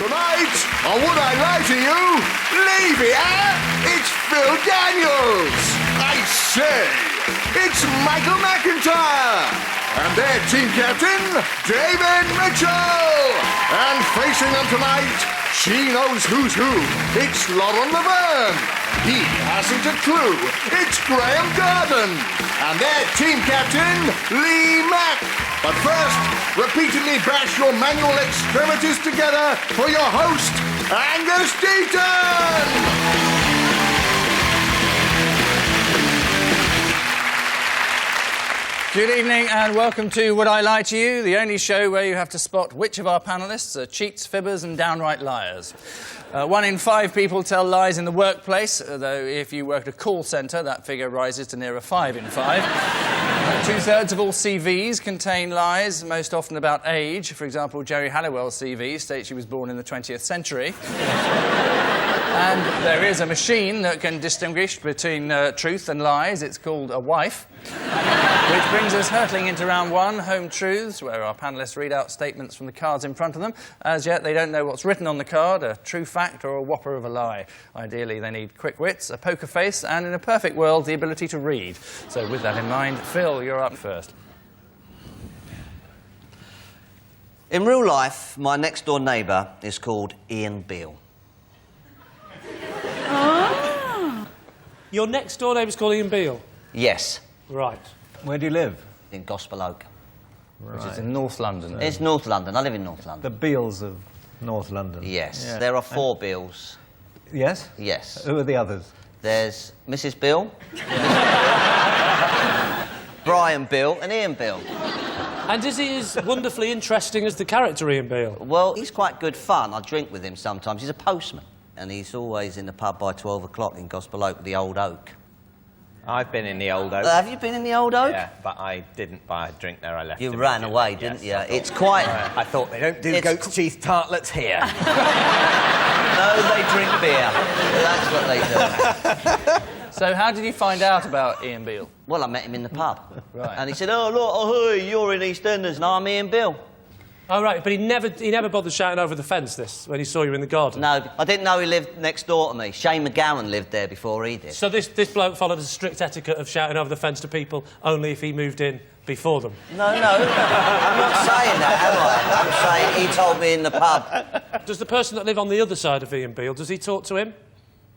Tonight, on Would I Lie to You? Leave it, it's Phil Daniels. I say, it's Michael McIntyre. And their team captain, David Mitchell. And facing them tonight, she knows who's who. It's Laverne. He hasn't a clue. It's Graeme Garden. And their team captain, Mack. But first, repeatedly bash your manual extremities together for your host, Angus Deayton. Good evening and welcome to Would I Lie to You, the only show where you have to spot which of our panellists are cheats, fibbers and downright liars. 1 in 5 people tell lies in the workplace, though if you work at a call centre, that figure rises to nearer 5 in 5. 2/3 of all CVs contain lies, most often about age. For example, Jerry Halliwell's CV states she was born in the 20th century. And there is a machine that can distinguish between truth and lies. It's called a wife. Which brings us hurtling into round 1, Home Truths, where our panellists read out statements from the cards in front of them. As yet, they don't know what's written on the card, a true fact or a whopper of a lie. Ideally, they need quick wits, a poker face, and in a perfect world, the ability to read. So with that in mind, Phil, you're up first. In real life, my next-door neighbour is called Ian Beale. Ah. Your next-door neighbour's called Ian Beale? Yes. Right. Where do you live? In Gospel Oak. Right. Which is in North London. It's North London. I live in North London. The Beales of North London. Yes. Yeah. There are 4 Beales. Yes? Yes. Who are the others? There's Mrs. Beale, Brian Beale and Ian Beale. And is he as wonderfully interesting as the character Ian Beale? Well, he's quite good fun. I drink with him sometimes. He's a postman. And he's always in the pub by 12 o'clock in Gospel Oak, the Old Oak. I've been in the Old Oak. Have you been in the Old Oak? Yeah, but I didn't buy a drink there. I left. You ran away, didn't you? It's quite... I thought they don't do goat's cheese tartlets here. No, they drink beer. That's what they do. So how did you find out about Ian Beale? Well, I met him in the pub. Right. And he said, oh, look, oh, hey, you're in EastEnders and I'm Ian Beale. Oh, right, but he never bothered shouting over the fence when he saw you in the garden? No, I didn't know he lived next door to me. Shane McGowan lived there before he did. So this bloke followed a strict etiquette of shouting over the fence to people only if he moved in before them? No, I'm not saying that, am I? I'm saying he told me in the pub. Does the person that live on the other side of Ian Beale, does he talk to him?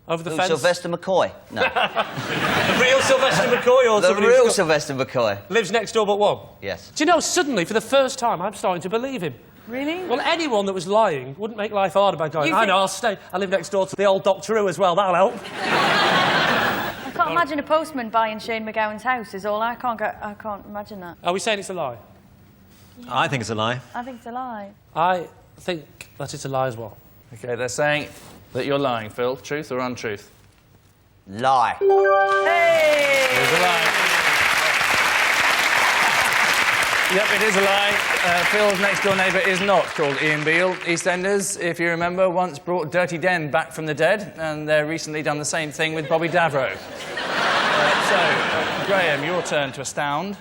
Over the fence? Sylvester McCoy? No. The real Sylvester McCoy or the real Sylvester McCoy? Lives next door but one? Yes. Do you know, suddenly, for the first time, I'm starting to believe him. Really? Well, anyone that was lying wouldn't make life harder by going, I know, I'll stay. I live next door to the old Doctor Who as well, that'll help. I can't imagine a postman buying Shane McGowan's house, is all. I can't imagine that. Are we saying it's a lie? I think it's a lie. I think it's a lie. I think that it's a lie as well. OK, they're saying that you're lying, Phil. Truth or untruth? Lie. Hey! It is a lie. Yep, it is a lie. Phil's next-door neighbour is not called Ian Beale. EastEnders, if you remember, once brought Dirty Den back from the dead, and they've recently done the same thing with Bobby Davro. So, Graeme, your turn to astound.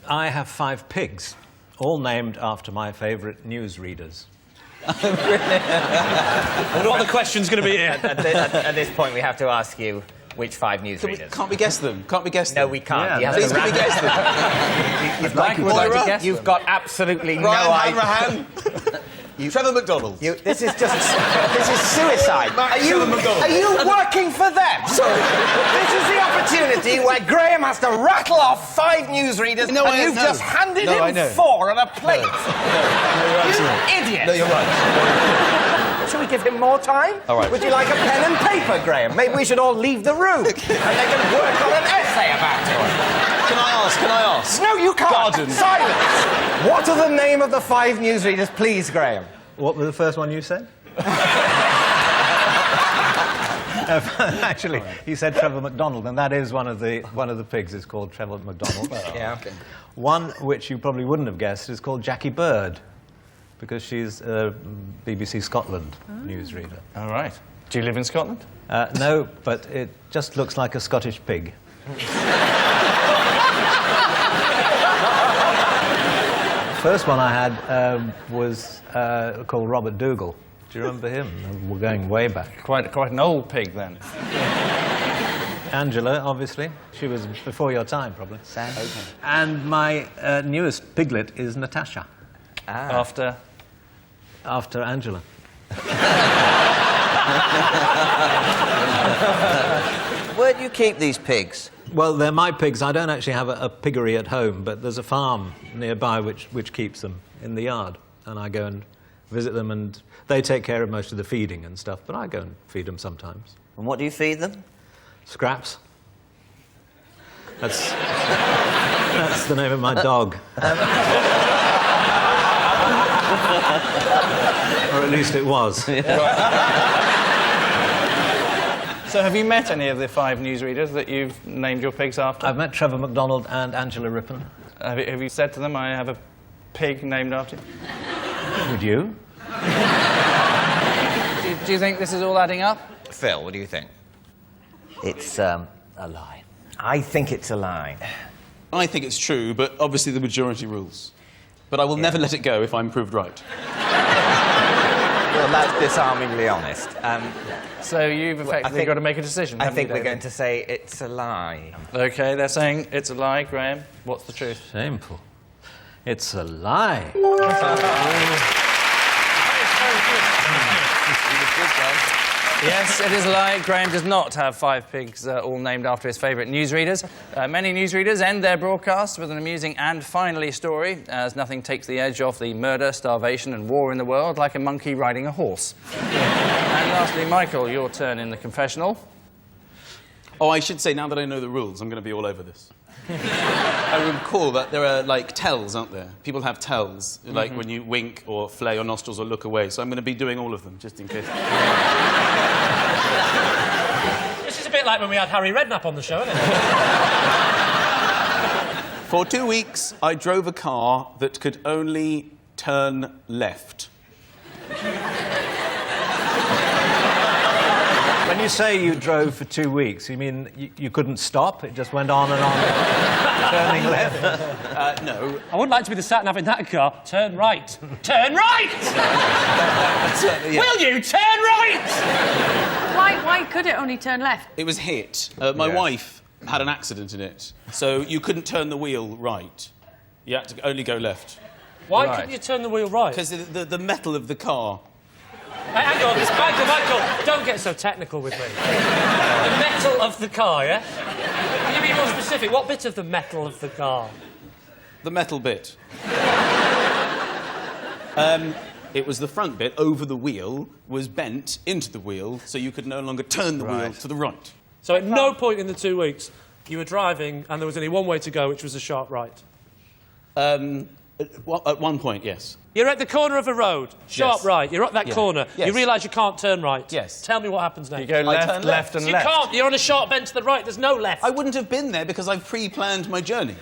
I have 5 pigs, all named after my favourite newsreaders. I wonder what the question's going to be here. At this point, we have to ask you which 5 newsreaders. Can't we guess them? Can't we guess them? No, we can't. Yeah, Please, can we guess them? You've got absolutely no Ryan idea. Hanrahan. Trevor McDonald. This is suicide. Are you working for them? Sorry. This is the opportunity where Graeme has to rattle off 5 newsreaders No, and you've just handed I him know. 4 on a plate. No, You idiot. No, you're right. Shall we give him more time? All right. Would you like a pen and paper, Graeme? Maybe we should all leave the room and they can work on an essay about it. Can I ask? No, you can't. Garden. Silence. What are the name of the 5 newsreaders, please, Graeme? What was the first one you said? Actually, he said Trevor McDonald, and that is one of the pigs is called Trevor McDonald. Yeah. Okay. One which you probably wouldn't have guessed is called Jackie Bird, because she's a BBC Scotland newsreader. All right. Do you live in Scotland? No, but it just looks like a Scottish pig. first one I had was called Robert Dougal. Do you remember him? We're going way back. Quite an old pig, then. Angela, obviously. She was before your time, probably. Sam. Okay. And my newest piglet is Natasha. After Angela. Where do you keep these pigs? Well, they're my pigs. I don't actually have a piggery at home, but there's a farm nearby which keeps them in the yard. And I go and visit them, and they take care of most of the feeding and stuff, but I go and feed them sometimes. And what do you feed them? Scraps. That's the name of my dog. Or at least it was. So have you met any of the 5 newsreaders that you've named your pigs after? I've met Trevor MacDonald and Angela Rippon. Have you said to them, I have a pig named after you? Would you? Do you think this is all adding up? Phil, what do you think? It's a lie. I think it's a lie. I think it's true, but obviously the majority rules. But I will never let it go if I'm proved right. Well, that's disarmingly honest. So you've effectively got to make a decision. I haven't think you, we're David? going to say it's a lie. OK, they're saying it's a lie. Graeme, what's the truth? Shameful. It's a lie. Yes, it is a lie. Graeme does not have 5 pigs all named after his favourite newsreaders. Many newsreaders end their broadcasts with an amusing and finally story, as nothing takes the edge off the murder, starvation and war in the world like a monkey riding a horse. And lastly, Michael, your turn in the confessional. Oh, I should say, now that I know the rules, I'm going to be all over this. I recall that there are, like, tells, aren't there? People have tells, like when you wink or flare your nostrils or look away. So I'm going to be doing all of them, just in case. This is a bit like when we had Harry Redknapp on the show, isn't it? For 2 weeks, I drove a car that could only turn left. When you say you drove for 2 weeks, you mean you couldn't stop? It just went on and on, turning left? No. I would like to be the sat-nav in that car. Turn right. Turn right! Will you turn right? Why could it only turn left? It was hit. My wife had an accident in it, so you couldn't turn the wheel right. You had to only go left. Why couldn't you turn the wheel right? Because the metal of the car. Hey, hang on, Michael, don't get so technical with me. The metal of the car, yeah? Can you be more specific? What bit of the metal of the car? The metal bit. It was the front bit over the wheel was bent into the wheel, so you could no longer turn the wheel to the right. So at no point in the 2 weeks you were driving and there was only one way to go, which was a sharp right? At one point, yes. You're at the corner of a road, sharp right, you're at that corner, Yes. you realise you can't turn right. Yes. Tell me what happens next. You go left, turn left and You left. can't, you're on a sharp bend to the right, there's no left. I wouldn't have been there because I've pre-planned my journey.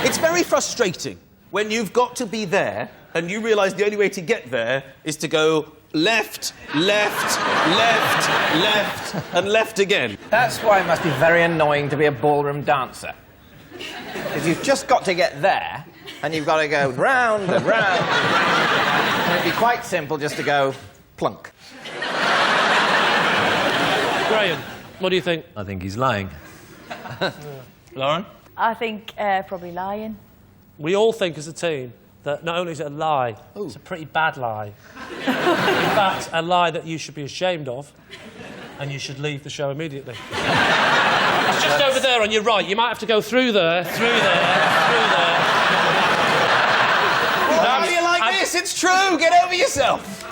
It's very frustrating when you've got to be there and you realise the only way to get there is to go left, left, left, left, and left again. That's why it must be very annoying to be a ballroom dancer. Because you've just got to get there, and you've got to go round and round. And it'd be quite simple just to go plunk. Graeme, what do you think? I think he's lying. Lauren? I think probably lying. We all think as a team that not only is it a lie, it's a pretty bad lie. In fact, a lie that you should be ashamed of, and you should leave the show immediately. It's just over there on your right. You might have to go through there, through there, through there. Well, how do you like this? It's true. Get over yourself.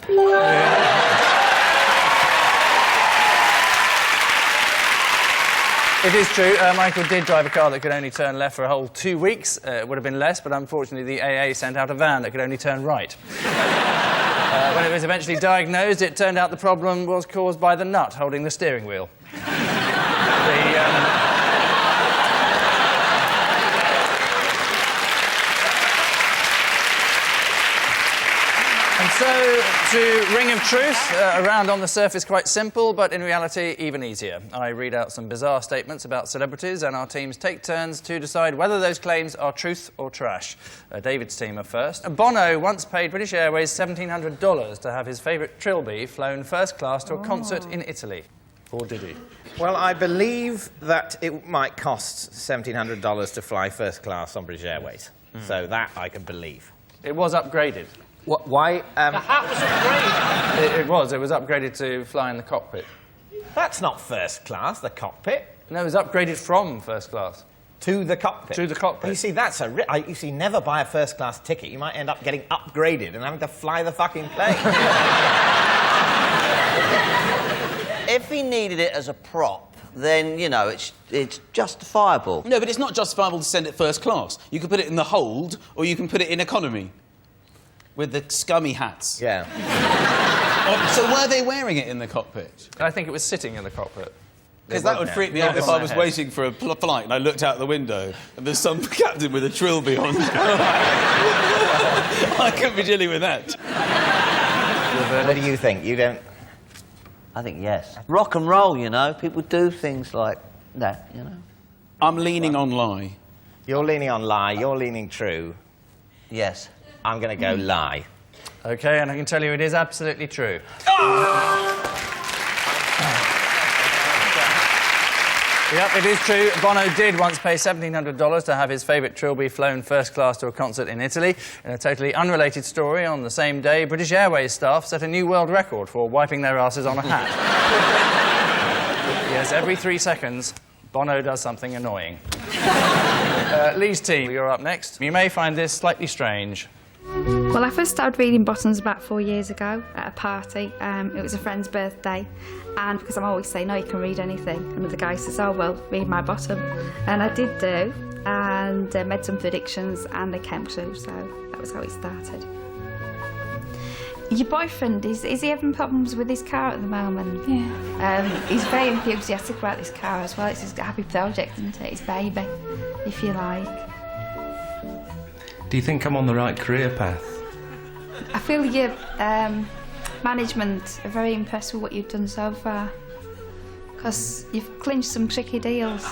It is true. Michael did drive a car that could only turn left for a whole 2 weeks. It would have been less, but unfortunately the AA sent out a van that could only turn right. When it was eventually diagnosed, it turned out the problem was caused by the nut holding the steering wheel. And so, to Ring of Truth, a round on the surface quite simple, but in reality even easier. I read out some bizarre statements about celebrities, and our teams take turns to decide whether those claims are truth or trash. David's team are first. Bono once paid British Airways $1,700 to have his favourite trilby flown first class to a concert in Italy. Or did he? Well, I believe that it might cost $1,700 to fly first class on British Airways. So that I can believe. It was upgraded. What, why? The hat was upgraded. It was. It was upgraded to fly in the cockpit. That's not first class, the cockpit. No, it was upgraded from first class. To the cockpit? To the cockpit. You see, that's you see, never buy a first class ticket. You might end up getting upgraded and having to fly the fucking plane. If he needed it as a prop, then, you know, it's justifiable. No, but it's not justifiable to send it first class. You can put it in the hold, or you can put it in economy. With the scummy hats. Yeah. So were they wearing it in the cockpit? I think it was sitting in the cockpit. Because that would freak me out if I was waiting for a flight and I looked out the window and there's some captain with a trilby on. I couldn't be dealing with that. What do you think? You don't... I think yes. Rock and roll, you know. People do things like that, you know. I'm leaning on lie. You're leaning on lie. You're leaning true. Yes. I'm going to go lie. OK, and I can tell you it is absolutely true. Yep, it is true. Bono did once pay $1,700 to have his favourite trilby flown first class to a concert in Italy. In a totally unrelated story, on the same day, British Airways staff set a new world record for wiping their asses on a hat. Yes, every 3 seconds, Bono does something annoying. Lee's team, you're up next. You may find this slightly strange. Well, I first started reading bottoms about 4 years ago at a party. It was a friend's birthday, and because I'm always saying, no, you can read anything, and the guy says, oh, well, read my bottom. And I did do, and made some predictions, and they came true, so that was how it started. Your boyfriend, is he having problems with his car at the moment? Yeah. He's very enthusiastic about this car as well. It's his happy project, isn't it? His baby, if you like. Do you think I'm on the right career path? I feel your management are very impressed with what you've done so far, because you've clinched some tricky deals.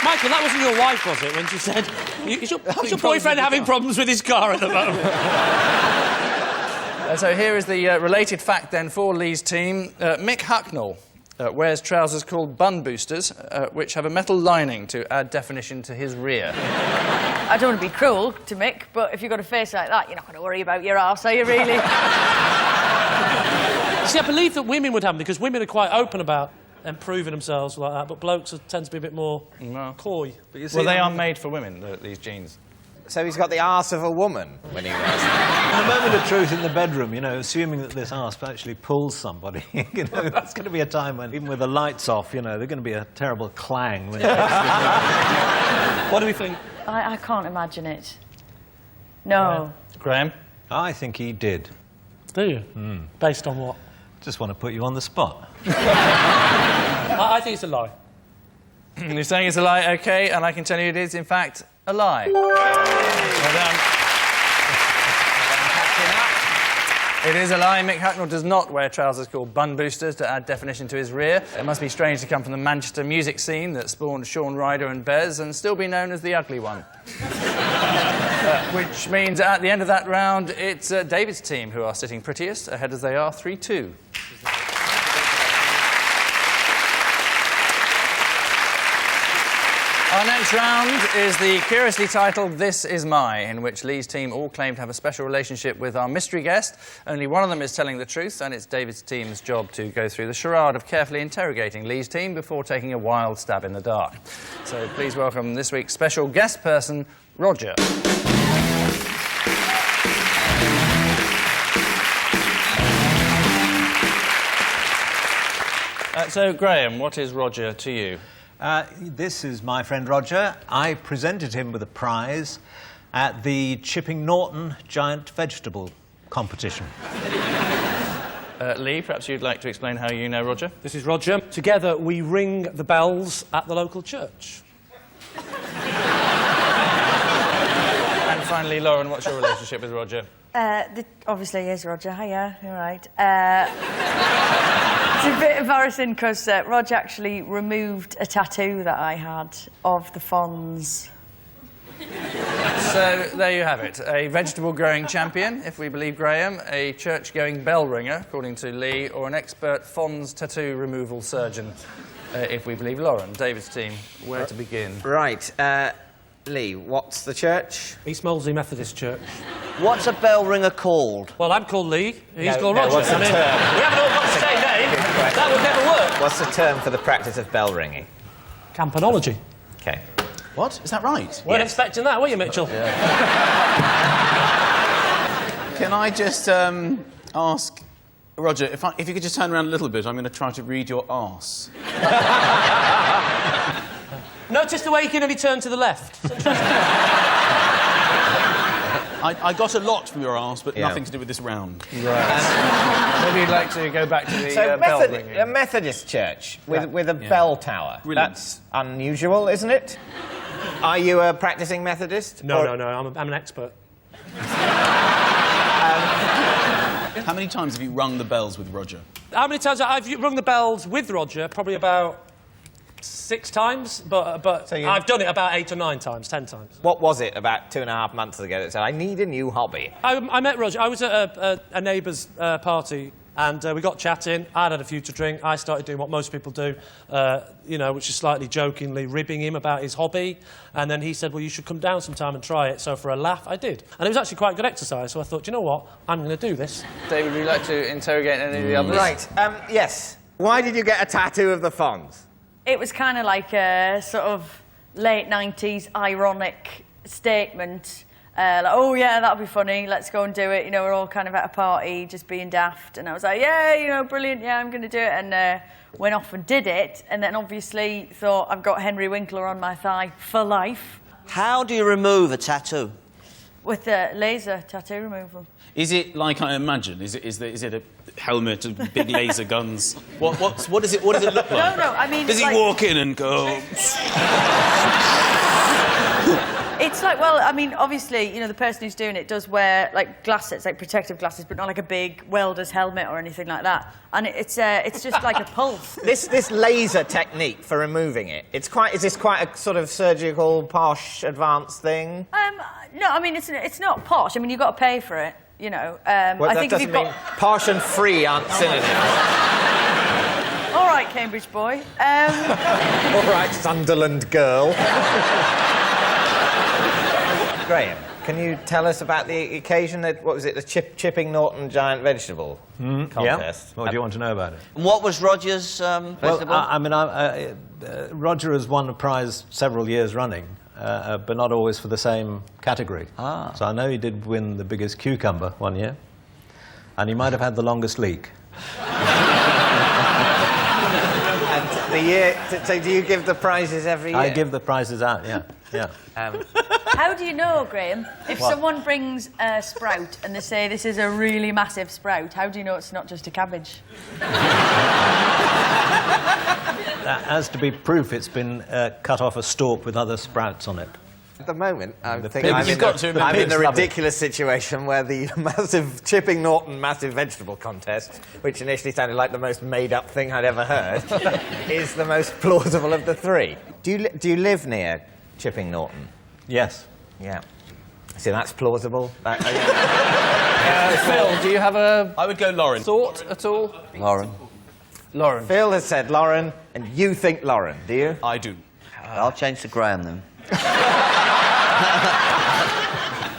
Michael, that wasn't your wife, was it, when she said, is your boyfriend having problems with his car at the moment? So here is the related fact, then, for Lee's team. Mick Hucknall wears trousers called bun boosters, which have a metal lining to add definition to his rear. I don't want to be cruel to Mick, but if you've got a face like that, you're not going to worry about your arse, are you, really? See, I believe that women would have them, because women are quite open about improving themselves like that, but blokes tend to be a bit more coy. But you see, well, they are made for women, these jeans. So he's got the arse of a woman when he wears them. In the moment of truth in the bedroom, you know, assuming that this arse actually pulls somebody, you know, that's going to be a time when, even with the lights off, you know, there's going to be a terrible clang. When What do we think? I can't imagine it. No. Graeme? I think he did. Do you? Based on what? Just want to put you on the spot. I think it's a lie. You're saying it's a lie, OK, and I can tell you it is, in fact, a lie. Well done. It is a lie. Mick Hucknall does not wear trousers called bun boosters to add definition to his rear. It must be strange to come from the Manchester music scene that spawned Shaun Ryder and Bez and still be known as the ugly one. Which means at the end of that round, it's David's team who are sitting prettiest, ahead as they are 3-2. Our next round is the curiously titled This Is My, in which Lee's team all claim to have a special relationship with our mystery guest. Only one of them is telling the truth, and it's David's team's job to go through the charade of carefully interrogating Lee's team before taking a wild stab in the dark. So please welcome this week's special guest person, Roger. So, Graeme, what is Roger to you? This is my friend Roger. I presented him with a prize at the Chipping Norton Giant Vegetable Competition. Lee, perhaps you'd like to explain how you know Roger? This is Roger. Together we ring the bells at the local church. finally, Lauren, what's your relationship with Roger? Obviously, is Roger. Hiya, all right. It's a bit embarrassing because Roger actually removed a tattoo that I had of the Fonz. So, there you have it. A vegetable-growing champion, if we believe Graeme, a church-going bell ringer, according to Lee, or an expert Fonz tattoo removal surgeon, if we believe Lauren. David's team, where to begin? Right, Lee, what's the church? East Molesey Methodist Church. What's a bell ringer called? Well, I'm called Lee. He's No, called no, Roger. what's the we term? haven't all got the same name. That would never work. What's the term for the practice of bell ringing? Campanology. Okay. What? Is that right? Weren't expecting that, were you, Mitchell? Can I just ask, Roger, if you could just turn around a little bit, I'm going to try to read your arse. Notice the way you can only turn to the left. I got a lot from your arse, but Yeah. nothing to do with this round. Right. Maybe you'd like to go back to the bell ringing. a Methodist church with a bell tower. Brilliant. That's unusual, isn't it? Are you a practicing Methodist? No, Or- no, I'm an expert. How many times have you rung the bells with Roger? How many times I've rung the bells with Roger? Probably about 6 times, but So you- I've done it about 8 or 9 times, 10 times. What was it about 2.5 months ago that said, I need a new hobby? I met Roger. I was at a neighbour's party, and we got chatting. I'd had a few to drink. I started doing what most people do, which is slightly jokingly ribbing him about his hobby. And then he said, well, you should come down sometime and try it. So for a laugh, I did. And it was actually quite good exercise, so I thought, you know what? I'm going to do this. David, would you like to interrogate any of the others? Right, yes. Why did you get a tattoo of the Fonz? It was kind of like a sort of late 90s ironic statement. Like, oh, yeah, that'll be funny. Let's go and do it. You know, we're all kind of at a party, just being daft. And I was like, yeah, you know, brilliant. Yeah, I'm going to do it. And went off and did it. And then obviously thought, I've got Henry Winkler on my thigh for life. How do you remove a tattoo? With a laser tattoo removal. Is it like I imagine? Is it a helmet of big laser guns? What does it look like? No, I mean... Does he like, walk in and go... It's like, well, I mean, obviously, you know, the person who's doing it does wear, like, glasses, like protective glasses, but not like a big welder's helmet or anything like that. And it's just like a pulse. This laser technique for removing it, is this quite a sort of surgical, posh, advanced thing? No, I mean, it's not posh. I mean, you've got to pay for it, you know. Well, I that think if doesn't you've mean got... posh and free aren't synonyms. All right, Cambridge boy. All right, Sunderland girl. Graeme, can you tell us about the occasion that, what was it, the Chipping Norton Giant Vegetable contest? Yeah. What do you want to know about it? And what was Roger's Well, festival? Roger has won a prize several years running, but not always for the same category. Ah. So I know he did win the biggest cucumber one year, and he might have had the longest leak. And the year... So do you give the prizes every year? I give the prizes out, yeah. How do you know, Graeme? If What? someone brings a sprout and they say this is a really massive sprout, how do you know it's not just a cabbage? As to be proof, it's been cut off a stalk with other sprouts on it. At the moment, I The think pigs- I'm You've got to I'm in pigs the love it. ridiculous situation where the massive Chipping Norton massive vegetable contest, which initially sounded like the most made-up thing I'd ever heard, is the most plausible of the three. Do you live near Chipping Norton? Yes. Yeah. See, that's plausible. Phil, do you have a I would go Lauren. thought at all? Lauren. Lauren. Phil has said Lauren, and you think Lauren, do you? I do. I'll change to Graeme then.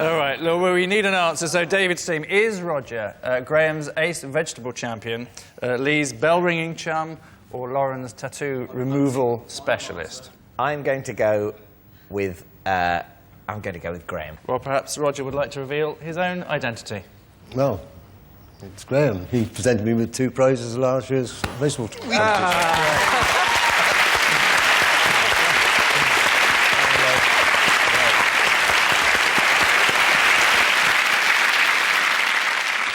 All right, well, we need an answer. So David's team is Roger, Graham's ace vegetable champion, Lee's bell-ringing chum, or Lauren's tattoo removal specialist. I'm going to go with Graeme. Well, perhaps Roger would like to reveal his own identity. Well, it's Graeme. He presented me with 2 prizes last year's vegetable competition.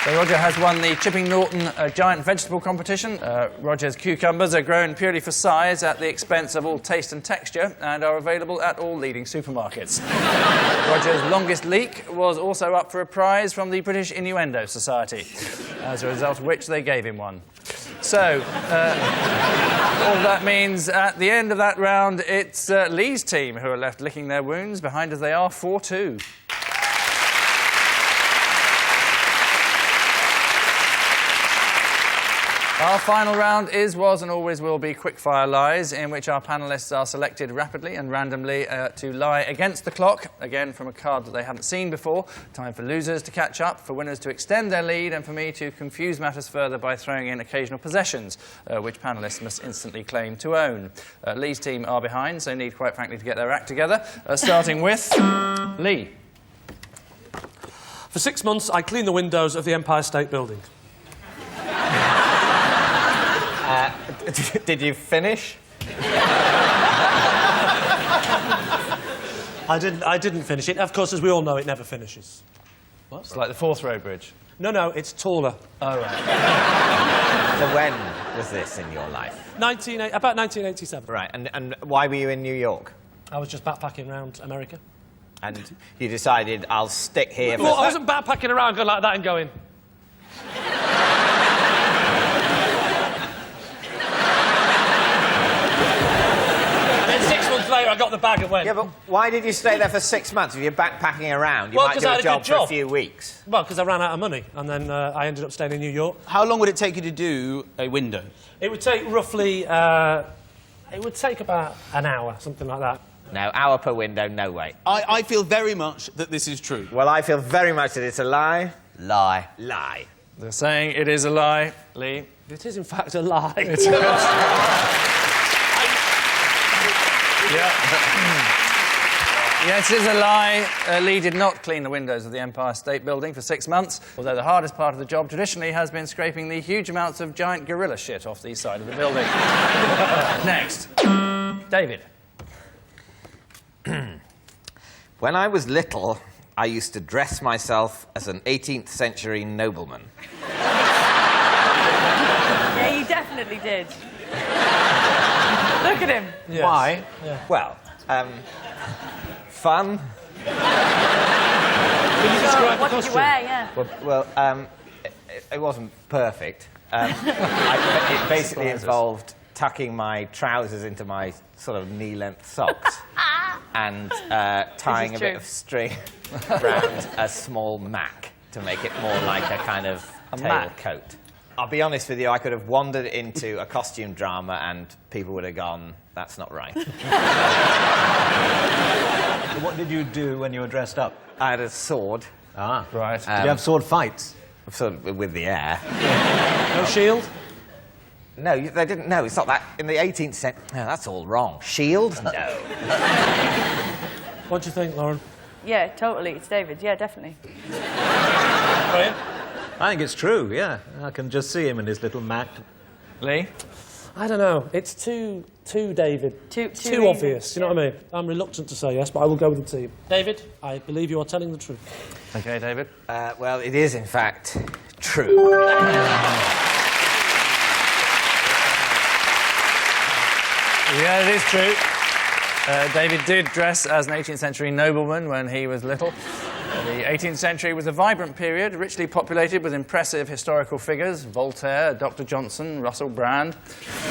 So Roger has won the Chipping Norton Giant Vegetable Competition. Roger's cucumbers are grown purely for size at the expense of all taste and texture and are available at all leading supermarkets. Roger's longest leak was also up for a prize from the British Innuendo Society, as a result of which they gave him one. So, all that means at the end of that round, it's Lee's team who are left licking their wounds, behind as they are 4-2. Our final round is, was and always will be Quickfire Lies, in which our panellists are selected rapidly and randomly to lie against the clock, again from a card that they haven't seen before. Time for losers to catch up, for winners to extend their lead, and for me to confuse matters further by throwing in occasional possessions, which panellists must instantly claim to own. Lee's team are behind, so need, quite frankly, to get their act together, starting with Lee. For 6 months, I cleaned the windows of the Empire State Building. Did you finish? I didn't finish it. Of course, as we all know, it never finishes. What? It's like the Forth Road Bridge. No, it's taller. Oh, right. So when was this in your life? About 1987. Right, and why were you in New York? I was just backpacking around America. And you decided, I'll stick here for... Well, I wasn't backpacking around going like that and going... Later, I got the bag and went. Yeah, but why did you stay there for 6 months? If you're backpacking around, you might do a job for a few weeks. Well, because I ran out of money, and then I ended up staying in New York. How long would it take you to do a window? It would take roughly... it would take about an hour, something like that. No, hour per window, no way. I feel very much that this is true. Well, I feel very much that it's a lie. Lie. Lie. They're saying it is a lie. Lee? It is, in fact, a lie. It's a Yes, it is a lie. Lee did not clean the windows of the Empire State Building for 6 months, although the hardest part of the job traditionally has been scraping the huge amounts of giant gorilla shit off the side of the building. Next. David. When I was little, I used to dress myself as an 18th century nobleman. Yeah, you definitely did. Look at him. Yes. Why? Yeah. Well, fun. Can you describe the what costume? did you wear, yeah? Well, it wasn't perfect. It basically involved tucking my trousers into my sort of knee-length socks and tying a bit of string around a small Mack to make it more like a kind of tailcoat. I'll be honest with you, I could have wandered into a costume drama and people would have gone, that's not right. What did you do when you were dressed up? I had a sword. Ah, right. Did you have sword fights? Sort of with the air. No shield? No, they didn't. No, it's not that. In the 18th century... No, that's all wrong. Shield? No. What do you think, Lauren? Yeah, totally. It's David. Yeah, definitely. Graham? I think it's true, yeah. I can just see him in his little Mack. Lee? I don't know. It's too David. Too obvious, you know what I mean? I'm reluctant to say yes, but I will go with the team. David, I believe you are telling the truth. OK, David. Well, it is, in fact, true. Yeah, it is true. David did dress as an 18th century nobleman when he was little. The 18th century was a vibrant period, richly populated with impressive historical figures. Voltaire, Dr. Johnson, Russell Brand.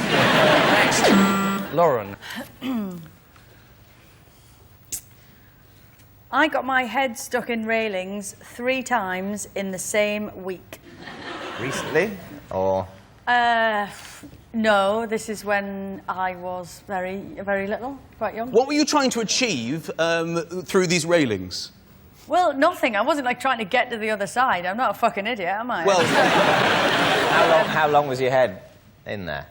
Next, Lauren. I got my head stuck in railings 3 times in the same week. Recently? Or...? No, this is when I was very little, quite young. What were you trying to achieve through these railings? Well, nothing. I wasn't, like, trying to get to the other side. I'm not a fucking idiot, am I? Well... How long was your head in there?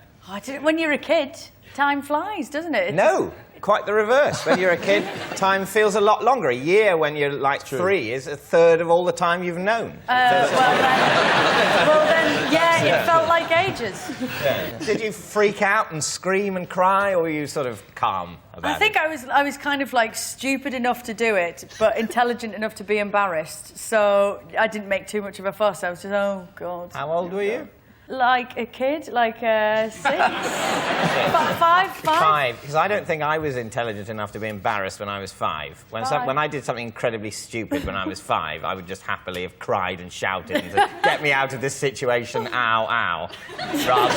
When you're a kid, time flies, doesn't it? No. quite the reverse. When you're a kid, time feels a lot longer. A year when you're like 3 is a third of all the time you've known. Well then, yeah, it felt like ages. Yeah. Did you freak out and scream and cry, or were you sort of calm about it? I think I was kind of like stupid enough to do it, but intelligent enough to be embarrassed. So I didn't make too much of a fuss. I was just, oh God. How old were you? Like a kid, like 6. 5. Because I don't think I was intelligent enough to be embarrassed when I was 5. When I did something incredibly stupid when I was 5, I would just happily have cried and shouted and said, get me out of this situation, ow, ow,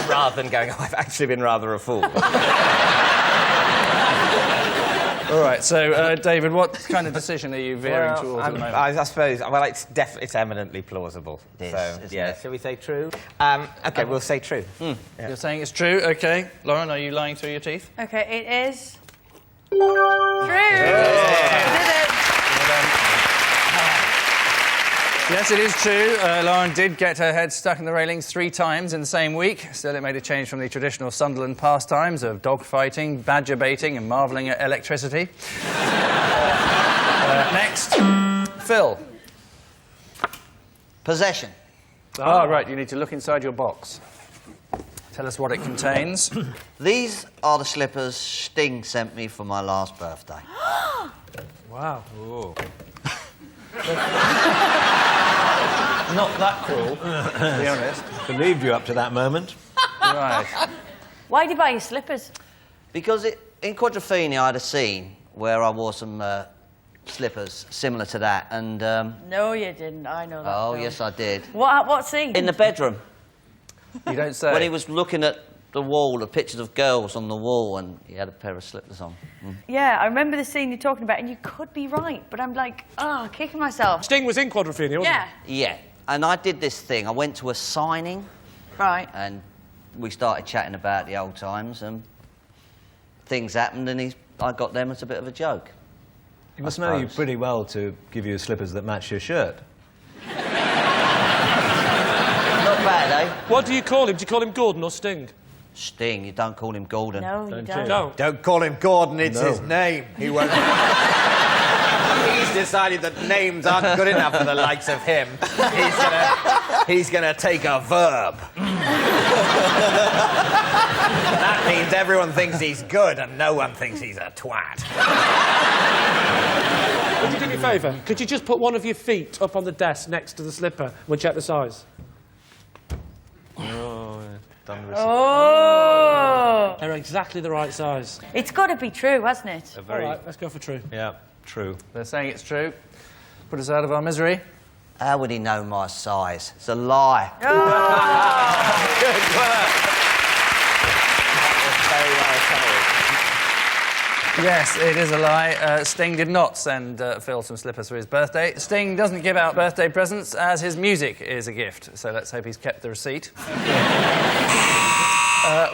rather than going, oh, I've actually been rather a fool. All right, so, David, what kind of decision are you veering towards at the moment? I suppose, well, it's eminently plausible. It is, so, isn't yeah, it? shall we say true? OK, we'll say true. Yeah. You're saying it's true? OK. Lauren, are you lying through your teeth? OK, it is true. Did it. Yes, it is true. Lauren did get her head stuck in the railings 3 times in the same week. Still, it made a change from the traditional Sunderland pastimes of dog fighting, badger baiting and marvelling at electricity. Next, Phil. Possession. Ah, right, you need to look inside your box. Tell us what it contains. These are the slippers Sting sent me for my last birthday. Wow. Ooh. Not that cruel, to be honest. Believed you up to that moment. Right. Why did you buy your slippers? Because in Quadrophenia I had a scene where I wore some slippers similar to that, and... No, you didn't. I know that. Oh, film. yes, I did. What scene? In the bedroom. You don't say. When he was looking at the wall, the pictures of girls on the wall, and he had a pair of slippers on. Yeah, I remember the scene you're talking about, and you could be right, but I'm like, kicking myself. Sting was in Quadrophenia, wasn't he? Yeah, and I did this thing. I went to a signing. Right. And we started chatting about the old times, and things happened, and I got them as a bit of a joke. He must know you pretty well to give you slippers that match your shirt. Not bad, eh? What do you call him? Do you call him Gordon or Sting? Sting, you don't call him Gordon. No, you don't. No. Don't call him Gordon, it's his name. He won't... He's decided that names aren't good enough for the likes of him. He's gonna take a verb. That means everyone thinks he's good and no one thinks he's a twat. Would you do me a favour? Could you just put one of your feet up on the desk next to the slipper and we'll check the size? Oh! They're exactly the right size. It's got to be true, hasn't it? All right, let's go for true. Yeah, true. They're saying it's true. Put us out of our misery. How would he know my size? It's a lie. Good work. Very well told. Yes, it is a lie. Sting did not send Phil some slippers for his birthday. Sting doesn't give out birthday presents, as his music is a gift. So let's hope he's kept the receipt.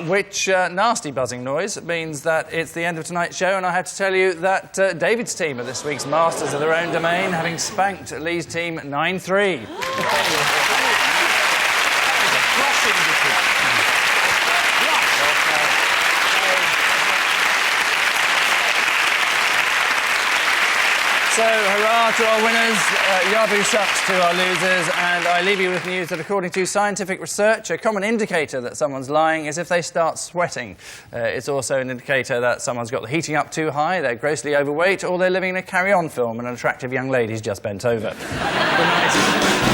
Which nasty buzzing noise means that it's the end of tonight's show, and I have to tell you that David's team are this week's masters of their own domain, having spanked Lee's team 9-3. So, hurrah to our winners, Yabu shucks to our losers, and I leave you with news that according to scientific research, a common indicator that someone's lying is if they start sweating. It's also an indicator that someone's got the heating up too high, they're grossly overweight, or they're living in a carry-on film and an attractive young lady's just bent over. Good night.